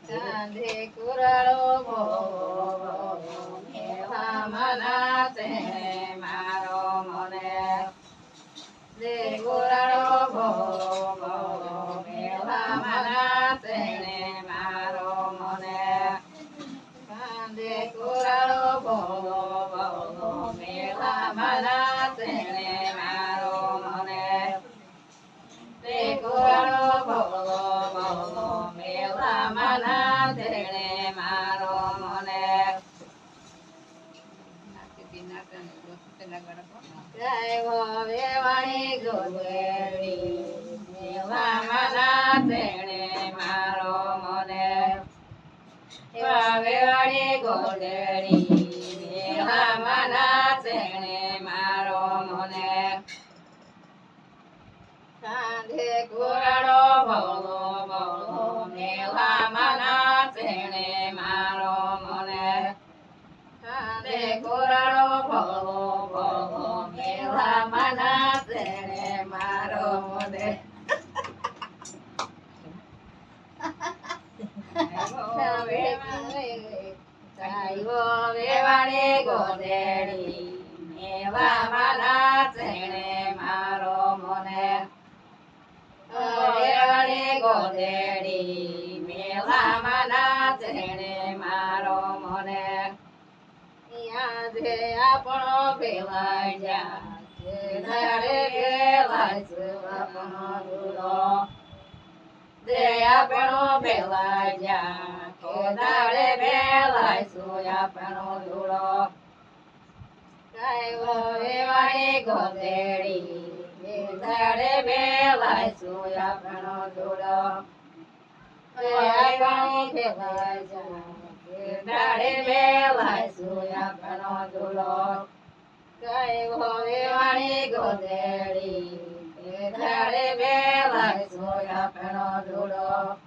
કાંધે કુરાળો ભોગો મેળામાં નાચે મારો મને દે કુરાળો ભોગો મેળામાં નાચે મારો મને કાંધે કુરાળો ભોગો મેળામાં નાચે મારો મને દે કુરાળો ભોગો મેળામાં નાચે મારો મને ગાયો વેવાણી ગોદેડી મેળામાં નાચે મારો મને વેવાણી ગોદેડી મેળામાં નાચે મારો મને કાંધે કુરાળો ભોગો મેળામાં નાચે મારો મને કાંધે કુરાળો ભોગો મેળામાં નાચે મારો મને ગાયો વેવાણી ગોદેડી મેળામાં નાચે મારો મને વેવાણી ગોદેડી મેળામાં નાચે મારો મને યાદે આપણો ભેલાઈ જા ધારે ભેલાઈ આપણો દૂરો દે આપણો ભેલાઈ જા દાડે ભેલાઈ આપણો દૂરો ગાયો વેવાણી ગોદેડી દાડે ભેલાઈ આપણો દૂરો આપણો ભેલાઈ જા દાડે ભેલાઈ આપણો દૂરો ગાયો વેવાણી ગોદેડી દાડે ભેલાઈ આપણો દૂરો